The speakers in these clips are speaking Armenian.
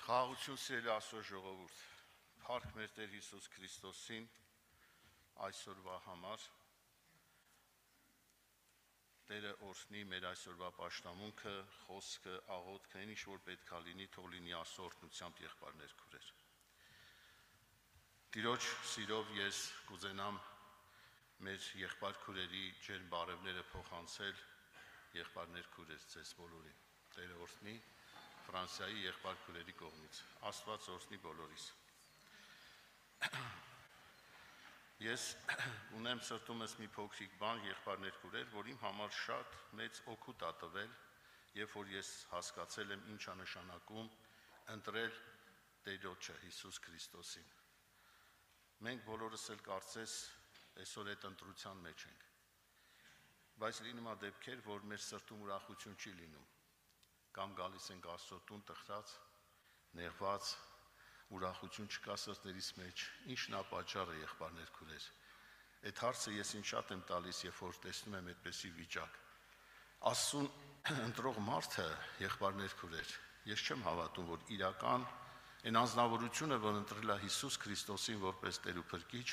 Խաղաղություն սիրելի Աստծո ժողովուրդ, փառք մեր Տեր Հիսուս Քրիստոսին այսօրվա համար, Տերը օրհնի մեր այսօրվա պաշտամունքը, խոսքը, աղոթքը, ինչ որ պետքա լինի, թող լինի Աստծո օրհնությամբ եղբայրներ քուրեր։ Տիրոջ սիրով ես կուզենամ մեր եղբայր քուրերի ջերմ բարևները փոխանցել եղբայրներ քուրեր ձեզ բոլորին։ Տերը օրհնի Ֆրանսիայի եղբայր քուրերի կողմից։ Աստված օրհնի բոլորիս։ Ես ունեմ սրտումս մի փոքրիկ բան եղբայրներ քուրեր, որ իմ համար շատ մեծ օգուտ ա տվել, երբ որ ես հասկացել եմ ինչ ա նշանակում ընտրել Տերոջը Հիսուս Քրիստոսին։ Մենք բոլորս էլ կարծես այսօր այդ ընտրության մեջ ենք։ Բայց լինում ա դեպքեր, որ մեր սրտում ուրախություն չի լինում։ Կամ գալիս ենք Աստծո տուն տխրած, նեղված, ուրախություն չկա սրտերիս մեջ, ինչն է պատճառը եղբայրներ քուրեր։ Այդ հարցը ես ինձ շատ եմ տալիս, երբ որ տեսնում եմ այդպիսի վիճակ։ Աստծուն ընտրող մարդը եղբայրներ քուրեր, ես չեմ հավատում, որ իրական այն անձնավորությունը, որ ընտրել է Հիսուս Քրիստոսին որպես Տեր ու Փրկիչ,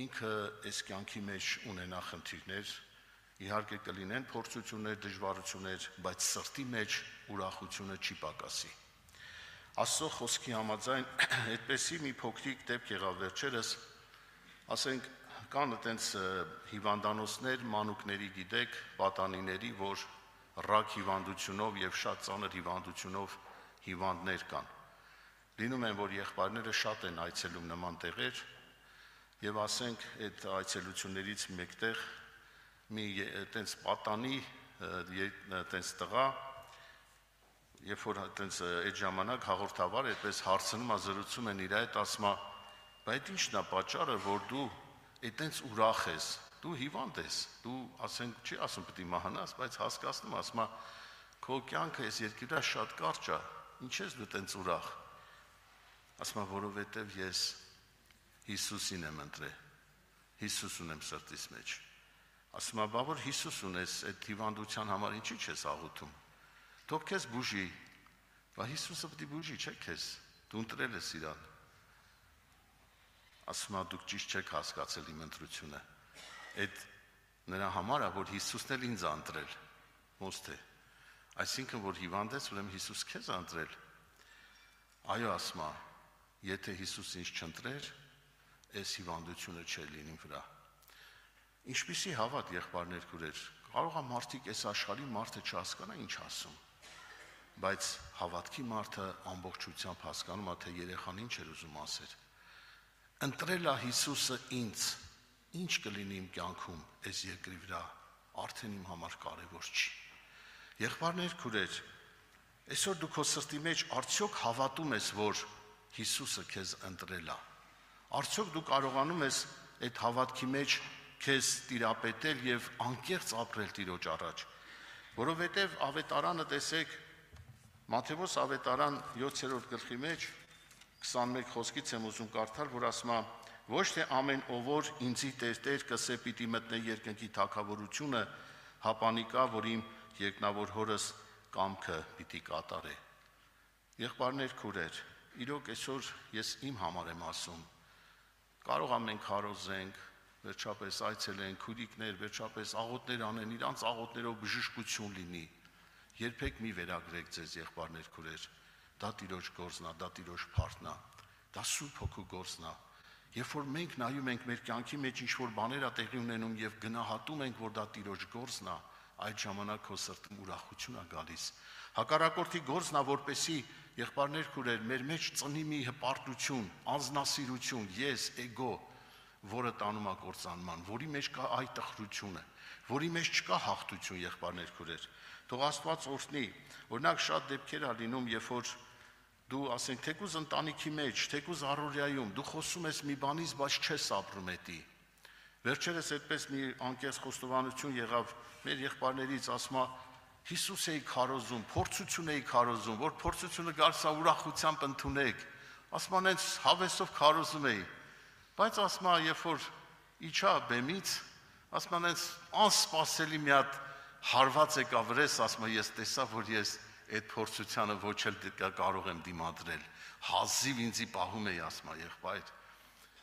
ինքը այս կյանքի մեջ ունենա խնդիրներ, իհարկե կլինեն փորձություններ, դժվարություններ, բայց սրտի մեջ ուրախությունը չի պակասի։ Աստծո խոսքի համաձայն այդպեսի մի փոքրիկ դեպք եղավ վերջերս, ասենք կան այտենց հիվանդանոցներ, մանուկների գիտեք, պատանիների, որ ռակ հիվանդությունով եւ շատ ծանր հիվանդությունով հիվանդներ կան։ Լինում են, որ եղբայրները շատ են այցելում նման տեղեր եւ ասենք այդ այցելություններից մեկտեղ մի այտենց պատանի, այտենց տղա, երբ որ այտենց այդ ժամանակ հաղորդավար այդպես հարցնում է, զրուցում են իր հետ, ասում է, բայց ի՞նչն է պատճառը, որ դու այտենց ուրախ ես, դու հիվանդ ես, դու ասենք չի ասում պետք է մահանաս, բայց հասկացնում, ասում է, քո կյանքը այս երկրի վրա շատ կարճ է, ինչ ես դու այտենց ուրախ։ Ասում է, որովհետև ես Հիսուսին եմ ընտրել, Հիսուս ունեմ սրտիս մեջ։ Ասում է, բա որ Հիսուս ունես, այդ հիվանդության համար ինչի՞ չես աղոթում։ Թող քեզ բուժի, բա Հիսուսը պետք է բուժի, չէ՞ քեզ, դու ընտրել ես իրան։ Ասում է, դուք ճիշտ չեք հասկացել իմ ընտրությունը։ Այդ նրա համար է, որ Հիսուսն էլ ինձ ա ընտրել։ Ոնց թե։ Այսինքն, որ հիվանդ ես, ուրեմն Հիսուս քեզ ա ընտրել։ Այո, ասում է, եթե Հիսուս ինձ չընտրեր, այս հիվանդությունը չէր լինի վրա։ Ինչպիսի հավատ եղբայրներ քուրեր, կարող է մարդիկ այս աշխարհի մարդը չհասկանա ինչ ասում, բայց հավատքի մարդը ամբողջությամբ հասկանում է, թե երեխան ինչ էր ուզում ասել։ Ընտրել է Հիսուսը ինձ, ինչ կլինի իմ կյանքում այս երկրի վրա, արդեն իմ համար կարևոր չի։ Եղբայրներ քուրեր, այսօր դու քո սրտի մեջ արդյոք հավատում ես, որ Հիսուսը քեզ ընտրել է։ Արդյոք դու կարողանում ես այդ հավատքի մեջ քեզ տիրապետել եւ անկեղծ ապրել Տիրոջ առաջ, որովհետեւ ավետարանը տեսեք Մատթեոս ավետարան 7-րդ գլխի մեջ 21 խոսքից եմ ուզում կարդալ, որ ասում է. ոչ թե ամեն ով որ ինձի Տեր կսե պիտի մտնե երկնքի թագավորությունը, հապանիկա, որ իմ երկնավոր հորս կամքը պիտի կատարե։ Եղբայրներ քուրեր, իրոք այսօր ես իմ համար եմ ասում, կարող է մենք հարոզենք, վերջապես այցելեն քուրիկներ, վերջապես աղոթներ անեն, իրանց աղոթներով բժշկություն լինի։ Երբեք մի վերագրեք ձեզ եղբայրներ քուրեր, դա Տիրոջ գործն է, դա Տիրոջ փառքն է, դա Սուրբ Հոգու գործն է։ Երբ որ մենք նայում ենք մեր կյանքի մեջ ինչ որ բաներ ա տեղի ունենում եւ գնահատում ենք, որ դա Տիրոջ գործն է, այդ ժամանակ քո սրտում ուրախություն է գալիս։ Հակառակորդի գործն է, որպեսի եղբայրներ քուրեր մեր մեջ ծնի մի հպարտություն, անձնասիրություն, ես, էգո, որը տանում է կործանման, որի մեջ կա այդ տխրությունը, որի մեջ չկա հաղթություն եղբայրներ քուրեր։ Թող Աստված օրհնի, օրինակ շատ դեպքեր ա լինում, երբ որ դու ասենք թեկուզ ընտանիքի մեջ, թեկուզ առօրյայում դու խոսում ես մի բանից, բայց չես ապրում էդի։ Վերջերս այդպես մի անկեղծ խոստովանություն եղավ մեր եղբայրներից, ասում է Հիսուս էի քարոզում, փորձություն էի քարոզում, որ փորձությունը գալիս է ուրախությամբ ընդունեք։ Ասում են հենց հավեսով քարոզում էի։ Բայց ասում է, երբ որ իջա բեմից, ասում են հենց անսպասելի մի հատ հարված եկավ վրես, ասում է ես տեսա, որ ես այդ փորձությանը ոչ էլ կարող եմ դիմադրել։ Հազիվ ինձի պահում էի, ասում է եղբայր։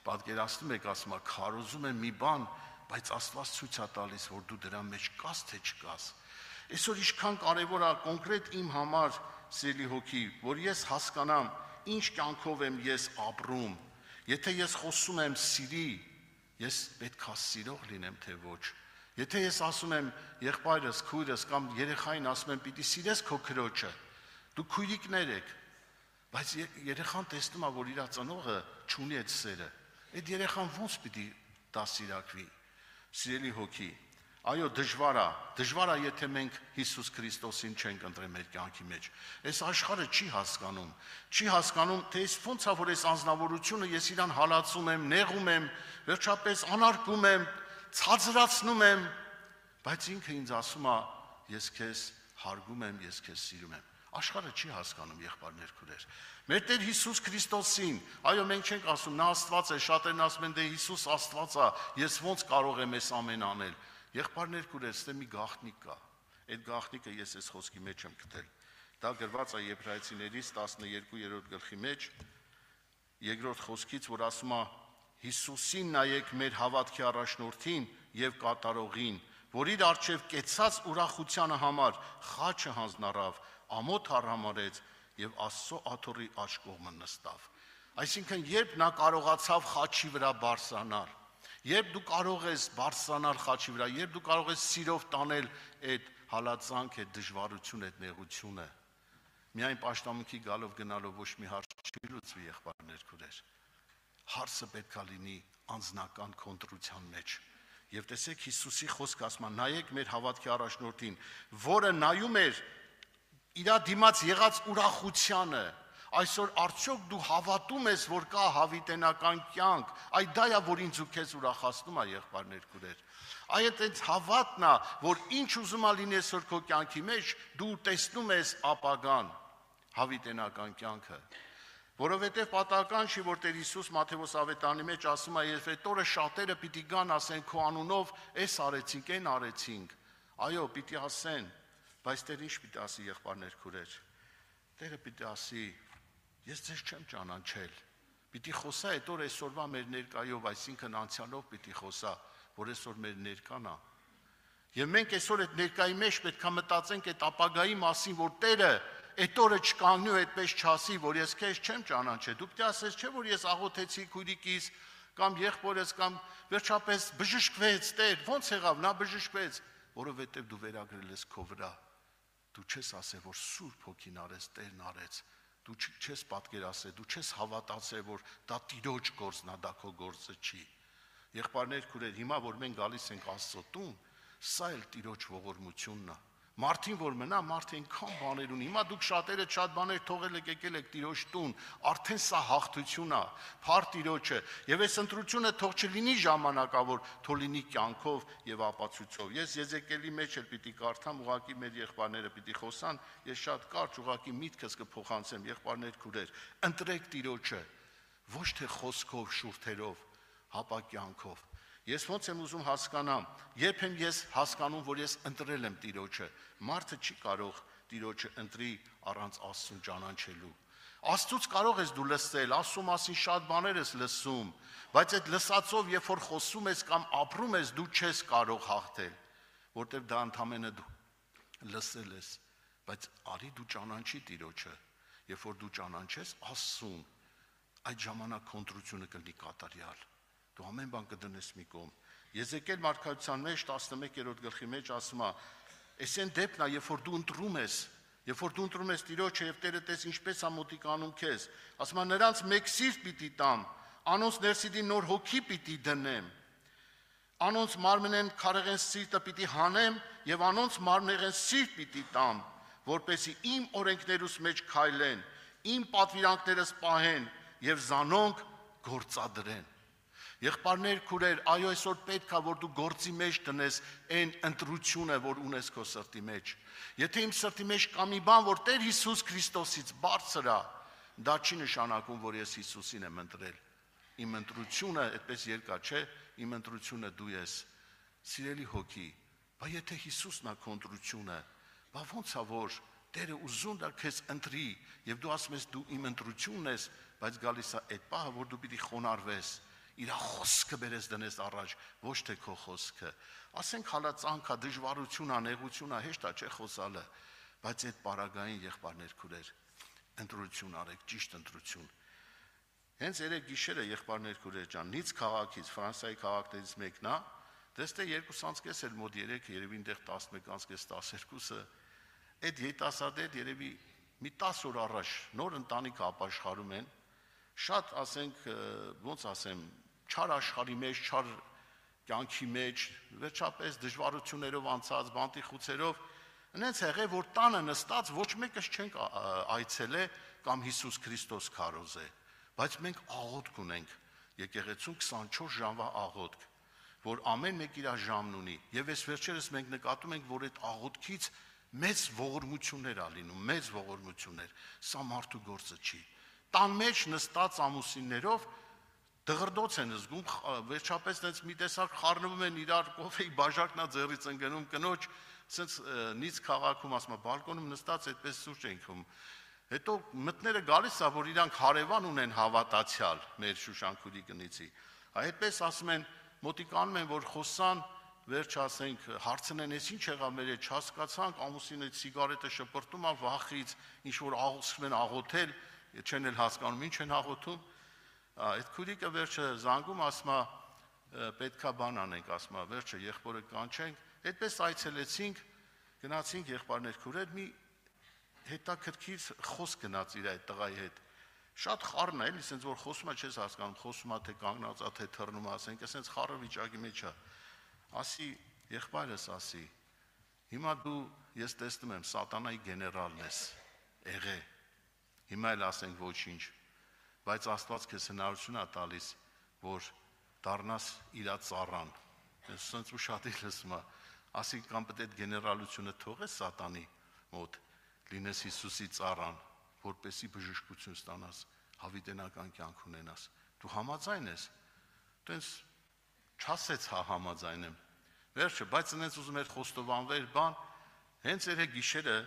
Պատկերացնում եք, ասում է, քարոզում եմ մի բան, բայց Աստված ցույց է տալիս, որ դու դրա մեջ կաս թե չկաս։ Այսօր ինչքան կարևոր է կոնկրետ իմ համար, սիրելի հոգի, որ ես հասկանամ, ինչ կյանքով եմ ես ապրում։ Եթե ես խոսում եմ սիրի, ես պետք է սիրող լինեմ, թե ոչ։ Եթե ես ասում եմ եղբայրս, քույրս կամ երեխային ասում եմ պիտի սիրես քո քրոջը, դու քույրիկներ եք, բայց երեխան տեսնում է, որ իր ծնողը չունի այդ սերը։ Այդ երեխան ո՞նց պիտի դասիրակվի։ Սիրելի հոգի, այո, դժվար է, եթե մենք Հիսուս Քրիստոսին չենք ընտրել մեր կյանքի մեջ։ Այս աշխարհը չի հասկանում, թե ոնց է, որ այս անձնավորությունը ես իրան հալածում եմ, նեղում եմ, վերջապես անարգում եմ, ցածրացնում եմ, բայց ինքը ինձ ասում է, ես քեզ հարգում եմ, ես քեզ սիրում եմ։ Աշխարհը չի հասկանում, եղբայրներ, քույրեր։ Մեր Տեր Հիսուս Քրիստոսին, այո, մենք չենք ասում, նա Աստված է, շատերն ասում են, դե Հիսուս Աստված է, ես ոնց կարող եմ այս ամեն անել։ Եղբայրներ, քույրեր, ստե մի գաղտնիք կա։ Այդ գաղտնիքը ես այս խոսքի մեջ եմ գտել։ Դա գրված է Եբրայեցիներից 12-րդ գլխի մեջ, երկրորդ խոսքից, որ ասում է. Հիսուսին նայեք մեր հավատքի առաջնորդին եւ կատարողին, որ իր առջև կեցած ուրախությանը համար խաչը հանձնարավ, ամոթ արհամարեց եւ Աստծո աթոռի աջ կողմը նստավ։ Այսինքն, երբ նա կարողացավ խաչի վրա բարձրանալ, երբ դու կարող ես բարձրանալ խաչի վրա, երբ դու կարող ես սիրով տանել այդ հալածանք, այդ դժվարություն, այդ նեղությունը, միայն պաշտամունքի գալով գնալով ոչ մի հարց չի լուծվի, եղբայրներ, քույրեր։ Հարցը պետք է լինի անձնական կոնտրության մեջ։ Եվ տեսեք Հիսուսի խոսքը ասում է, նայեք մեր հավատքի առաջնորդին, որը նայում էր իր դիմաց եղած ուրախությանը։ Այսօր արդյոք դու հավատում ես, որ կա հավիտենական կյանք, այդ դա է, որ ինձ ու քեզ ուրախացնում է, եղբայրներ, քույրեր։ Այդ այդ հավատն է, որ ինչ ուզում է լինի այսօր քո կյանքի մեջ, դու տեսնում ես ապագան, հավիտենական կյանքը։ Որովհետև պատահական չի, որ Տեր Հիսուս Մատթեոս ավետարանի մեջ ասում է, երբ այդ օրը շատերը պիտի գան, ասեն քո անունով, այս արեցինք, այն արեցինք։ Այո, պիտի ասեն, բայց Տեր ինչ պիտի ասի, եղբայրներ, քույրեր։ Տերը պիտի ասի, ես ձեզ չեմ ճանաչել։ Պիտի խոսա այդ օր այսօրվա մեր ներկայով, այսինքն անցյալով պիտի խոսա, որ այսօր մեր ներկան է։ Եվ մենք այսօր այդ ներկայի մեջ պետք է մտածենք այդ ապագայի մասին, որ Տերը այդ օրը չկանգնի ու այդպես չասի, որ ես քեզ չեմ ճանաչել։ Դու պիտի ասես, չէ՞ որ ես աղոթեցի քույրիկիս կամ եղբորս կամ վերջապես բժշկվեց, Տեր, ո՞նց եղավ, նա բժշկվեց, որովհետև դու վերագրել ես քո վրա։ Դու չես ասել, որ Սուրբ Հոգին արեց, Տերն արեց։ Դու չես պատկերացել, դու չես հավատացել, որ դա Տիրոջ գործն է, դա քո գործը չի։ Եղբայրներ, քույրեր, հիմա որ մենք գալիս ենք Աստծո տուն, սա էլ Տիրոջ ողորմությունն է։ Մարդին որ մնա, մարդը այնքան բաներ ունի։ Հիմա դուք շատերը շատ բաներ թողել եք, եկել եք Տիրոջ տուն, արդեն սա հաղթություն է, փառ Տիրոջը։ Եվ այս ընտրությունը թող չլինի ժամանակավոր, թող լինի կյանքով եւ ապացույցով։ Ես Եզեկիելի մեջ էլ պիտի կարդամ, ուղղակի մեր եղբայրները պիտի խոսան, ես շատ կարճ ուղղակի միտքս կփոխանցեմ, եղբայրներ, քույրեր, ընտրեք Տիրոջը, ոչ թե խոսքով, շուրթերով, հապա կյանքով։ Ես ոնց եմ ուզում հասկանամ, երբ եմ ես հասկանում, որ ես ընտրել եմ Տիրոջը, մարդը չի կարող Տիրոջը ընտրի առանց Աստծուն ճանաչելու։ Աստծուց կարող ես դու լսել, Աստծու մասին շատ բաներ ես լսում, բայց այդ լսածով, երբ որ խոսում ես կամ ապրում ես, դու չես կարող հաղթել, որտեղ դա ընդամենը դու լսել ես, բայց արի դու ճանաչի Տիրոջը, երբ որ դու ճանաչես Աստծուն, այդ ժամանակ կոնտրությունը կլինի կատարյալ։ Դու ամեն բան կդնես մի կողմ։ Եզեկիել մարգարեության մեջ 11-րդ գլխի մեջ ասում է. «Այսեն դեպքն է, երբ որ դու ընտրում ես Տիրոջը եւ Տերը տես ինչպես է մոտիկանում քեզ, ասում է նրանց մեկ սիրտ պիտի տամ, անոնց ներսիդին նոր հոգի պիտի դնեմ, անոնց մարմնեն քարեղեն սիրտը պիտի հանեմ եւ անոնց մարմնեղեն սիրտ պիտի տամ, որպեսզի իմ օրենքներուս մեջ քայլեն, իմ պատվիրանքներս պահեն եւ զանոնք գործադրեն»։ Եղբայրներ, քուրեր, այո, այսօր պետք է, որ դու գործի մեջ տնես այն ընտրությունը, որ ունես քո սրտի մեջ։ Եթե իմ սրտի մեջ կա մի բան, որ Տեր Հիսուս Քրիստոսից բարձր է, դա չի նշանակում, որ ես Հիսուսին եմ ընտրել։ Իմ ընտրությունը այդպես երկա չէ, իմ ընտրությունը դու ես։ Սիրելի հոգի, բայց եթե Հիսուսն է քո ընտրությունը, բա ո՞նց է որ Տերը ուզում է քեզ ընտրի, եւ դու ասում ես դու իմ ընտրությունն ես, բայց գալիս է այդ պահը, որ դու պիտի խոնարհվես, իր խոսքը բերես դնես առաջ, ոչ թե քո խոսքը։ Ասենք հալածանքա, դժվարությունա, նեղությունա, հեշտ է չէ խոսալը, բայց այդ պարագային եղբայրներ քուրեր, ընտրություն արեք, ճիշտ ընտրություն։ Հենց երեք գիշերը եղբայրներ քուրեր ջան, Նից քաղաքից, Ֆրանսիայի քաղաքներից մեկն է, դեստե 2:30 էլ մոտ 3, երևի այնտեղ 11:30-12-ը, այդ երիտասարդը երևի մի 10 օր առաջ նոր ընտանիք ապաշխարում են, շատ ասենք, ոնց ասեմ, չար աշխարհի մեջ, չար կյանքի մեջ, վերջապես դժվարություններով անցած, բանտիխուցերով, այնց եղե, որ տանը նստած ոչ մեկս չենք այցելե կամ Հիսուս Քրիստոս քարոզե, բայց մենք աղոթք ունենք, եկեղեցում 24 ժամվա աղոթք, որ ամեն մեկ իր ժամն ունի, եւ այս վերջերս մենք նկատում ենք, որ այդ աղոթքից մեծ ողորմություններ ա լինում, մեծ ողորմություններ, սա մարդու գործը չի։ Տան մեջ նստած ամուսիններով դղրդոց են զգում, վերջապես այնց մի տեսակ խառնվում են իրար, կոֆեի բաժակնա ձեռից ընկնում, կնոջ, ասենց Նից քաղաքում ասում, բալկոնում նստած այդպես սուրճ ենք խմում։ Հետո մտները գալիս է, որ իրանք հարևան ունեն հավատացյալ մեր Շուշանքուրի կնիցի։ Այդպես ասում են, մոտիկանում են, որ խոսան, վերջ ասենք, հարցնեն, ես ինչ եղավ մեր հետ, չհասկացանք, ամուսինը սիգարետը շպրտում է վախից, ինչ որ աղոթում են աղոթել, չեն էլ հասկանում, ինչ են աղոթում։ Այդ քուրիկը վերջը զանգում, ասում է, պետքա բան անենք, ասում է, վերջը եղբորը կանչենք, այդպես այցելեցինք, գնացինք եղբայրներ քուրեր, մի հետաքրքիր խոսք գնաց իր այդ տղայի հետ։ Շատ խառն է, էլի, ասենց որ խոսում է, չես հասկանում, խոսում է, թե կանգնած է, թե թռնում է, ասենք, ասենց խառը վիճակի մեջ է։ Ասի, եղբայրս ասի, հիմա դու, ես տեսնում եմ, սատանայի գեներալն ես, եղե, հիմա էլ ասենք ոչինչ, բայց Աստված քեզ հնարավորություն է տալիս, որ դառնաս իր ծառան։ Ես ասենց ուշադիր լսում եմ, ասի կամ պետք է գեներալությունը թողես սատանի մոտ, լինես Հիսուսի ծառան, որպեսի բժշկություն ստանաս, հավիտենական կյանք ունենաս։ Դու համաձայն ես։ Տենց չասեց հա համաձայն եմ։ Վերջը, բայց այնց ուզում էր խոստովանվել բան, հենց երեք գիշերը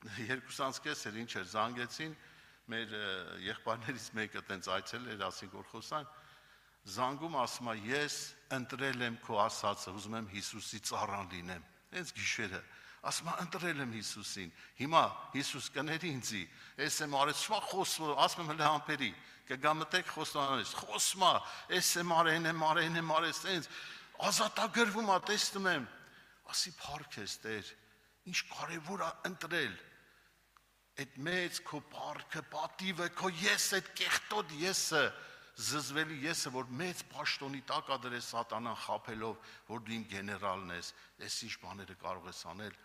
2:30 էր ինչ էր զանգեցին, մեր եղբայրներից մեկը տենց այցել էր, ասին որ խոսան, զանգում ասում է ես ընտրել եմ քո ասածը, ուզում եմ Հիսուսի ծառան լինեմ։ Հենց գիշերը ասում է ընտրել եմ Հիսուսին, հիմա Հիսուս կների ինձի, ես եմ արել, շա խոսում, ասում եմ հələ համբերի, կգա մտեք խոստանանես, խոսում է, ես եմ արել, սենց ազատագրվում է, տեսնում եմ, ասի փառք ես Տեր, ինչ կարևոր է ընտրել, այդ մեծ քո փառքը, պատիվը, քո ես, այդ կեղտոտ եսը, զզվելի եսը, որ մեծ պաշտոնի տակ ա դրես սատանան խաբելով, որ դու իմ գեներալն ես, ես ինչ բաները կարող ես անել,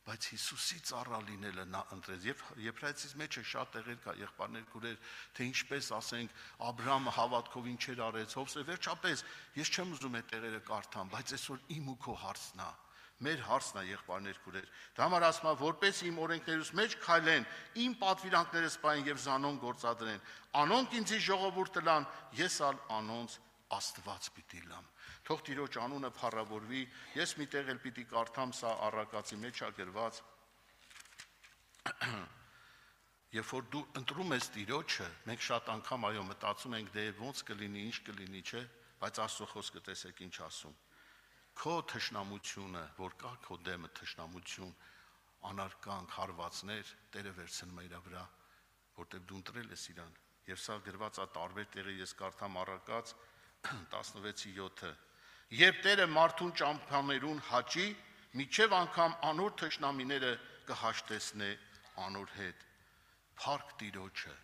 բայց Հիսուսի ծառա լինելը նա ընտրեց, եւ Եբրայեցիս մեջ է շատ տեղեր կա, եղբայրներ քուրեր, թե ինչպես ասենք Աբրահամը հավատքով ինչեր արեց, Հովսե, վերջապես ես չեմ ուզում այդ տեղերը կարդամ, բայց այսօր իմ ու քո հարցն է, մեր հարցն է եղբայրներ քուրեր, դա համար ասում է, որպես իմ օրենքներուց մեջ քայլեն, իմ պատվիրանքները սպային եւ զանոն գործադրեն, անոնք ինձի ժողովուրդը լան, ես ալ անոնց Աստված պիտի լամ։ Թող Տիրոջ անունը փառավորվի, ես մի տեղ էլ պիտի կարդամ, սա առակացի մեջ է գրված, երբ որ դու ընտրում ես Տիրոջը, մենք շատ անգամ այո մտածում ենք, դե ոնց կլինի, ինչ կլինի, չէ, բայց Աստծո խոսքը տեսեք ինչ ասում։ Քո թշնամությունը, որ կա քո դեմը թշնամություն, անարկանք, հարվածներ, Տերը վերցնում է իր վրա, որտեղ դու ընտրել ես իրան։ Եվ սա գրված է տարբեր տեղի, ես կարդամ առակաց 16:7-ը։ Երբ Տերը մարդուն ճամփաներուն հաճի, միջև անգամ անոր թշնամիները կհաշտեսնե անոր հետ։ Փառք Տիրոջը։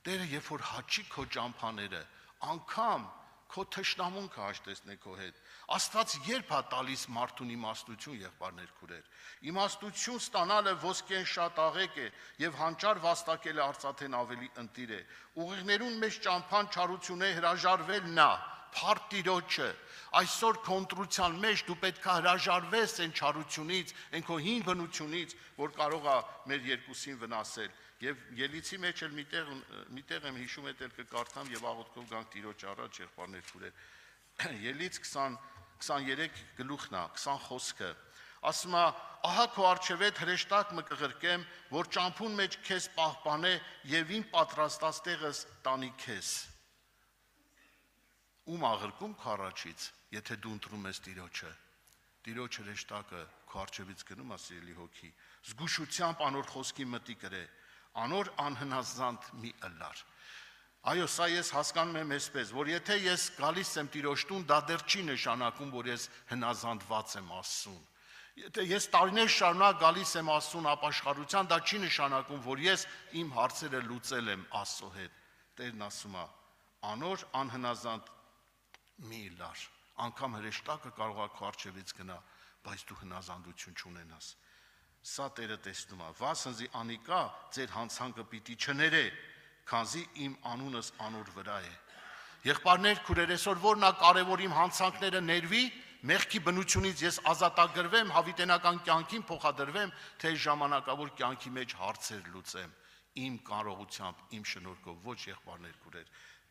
Տերը երբ որ հաճի քո ճամփաները, անգամ քո թշնամուն կհաշտեսնե քո հետ։ Աստված երբ է տալիս մարդուն իմաստություն, եղբայրներ քուրեր։ Իմաստություն ստանալը ոսկեն շատ աղեկ է եւ հանճար վաստակելը արծաթեն ավելի ընտիր է։ Ուղիղներուն մեջ ճամփան չարություն է հրաժարվելն է, փառք Տիրոջը։ Այսօր քո ընտրության մեջ դու պետք է հրաժարվես այն չարությունից, այն քո հին բնությունից, որ կարող է մեր երկուսին վնասել։ Եվ ելիցի մեջ էլ միտեղ եմ հիշում է դել կկարդամ եւ աղոթքով գանք Տիրոջ առաջ եղբայրներ քուրեր։ Ելից 23 գլուխն է, 20 խոսքը։ ասում է, ահա քո արջև հրեշտակ մը կղրկեմ, որ ճամփուն մեջ քեզ պահպանե եւ իմ պատրաստած տեղս տանի քեզ։ Ում աղրկում քո առաջից, եթե դու ընտրում ես Տիրոջը։ Տիրոջ հրեշտակը քո արջևից գնում է, սիրելի հոգի, զգուշությամբ անոր խոսքի մտի կրե, անոր անհնազանդ մի ըլլար։ Այո, սա ես հասկանում եմ այսպես, որ եթե ես գալիս եմ Տիրոջ տուն, դա դեռ չի նշանակում, որ ես հնազանդված եմ Աստծուն։ Եթե ես տարիներ շարունակ գալիս եմ Աստծուն ապաշխարության, դա չի նշանակում, որ ես իմ հարցերը լուծել եմ Աստծո հետ։ Տերն ասում է, անոր անհնազանդ մի լար, անգամ հրեշտակը կարող է քո առջևից գնա, բայց դու հնազանդություն չունենաս։ Սա Տերը տեսնում է, վասնզի անիկա ձեր հանցանքը պիտի չներե, քանզի իմ անունս անոր վրա է։ Եղբայրներ, քուրեր, այսօր որն է կարևոր իմ հանցանքները ներվի, մեղքի բնությունից ես ազատագրվեմ, հավիտենական կյանքին փոխադրվեմ, թե ժամանակավոր կյանքի մեջ հարցեր լուծեմ, իմ կարողությամբ, իմ շնորհքով, ոչ եղբայրներ, քուրեր,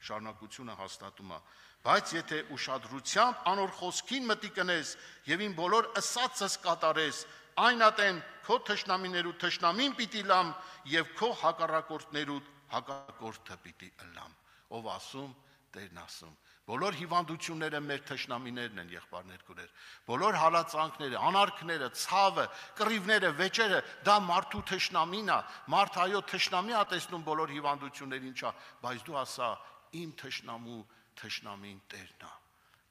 շարունակությունը հաստատում է, բայց եթե ուշադրությամբ անոր խոսքին մտի կնես եւ իմ բոլոր ըսածս կատարես, այն ատեն քո թշնամիներու թշնամին պիտի լամ եւ քո հակառակորդներու հակառակորդը պիտի ըլլամ։ Ով ասում, Տերն ասում։ Բոլոր հիվանդությունները մեր թշնամիներն են, եղբայրներ, քուրեր։ Բոլոր հալածանքները, անարքները, ցավը, կռիվները, վեճերը, դա մարդու թշնամին է։ Մարդ այո թշնամի է տեսնում բոլոր հիվանդություններին, ինչա, բայց դու ասա, իմ թշնամու թշնամին Տերն է։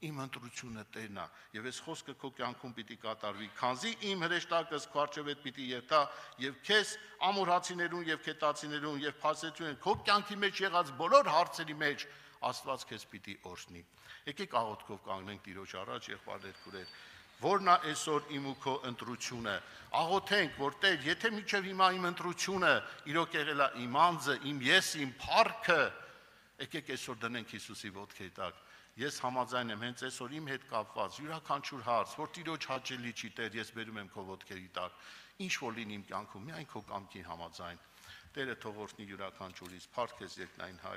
Իմ ընտրությունը Տերն է, եւ այս խոսքը քո կյանքում պիտի կատարվի, քանզի իմ հրեշտակս քո առջևետ պիտի երթա, եւ քեզ ամորհացիներուն եւ քետացիներուն եւ փասեցուն քո կյանքի մեջ եղած բոլոր հարցերի մեջ Աստված քեզ պիտի օրհնի։ Եկեք աղոթքով կանգնենք Տիրոջ առաջ, եղբայրներ, քուրեր, որն է այսօր իմ ու քո ընտրությունը։ Աղոթենք, որ Տեր, եթե միջև հիմա իմ ընտրությունը իրոք եղել է իմ անձը, իմ ես, իմ փառքը, եկեք այսօր դնենք Հիսուսի ոտքի տակ։ Ես համաձայն եմ հենց այսօր իմ հետ կապված յուրաքանչյուր հարց, որ Տիրոջ հաճելի չի, Տեր, ես բերում եմ քո ոտքերի տակ, ինչ որ լինի իմ կյանքում, միայն քո կամքին համաձայն։ Տերը թող օրհնի յուրաքանչյուրից, փառք քեզ երկնային Հայր։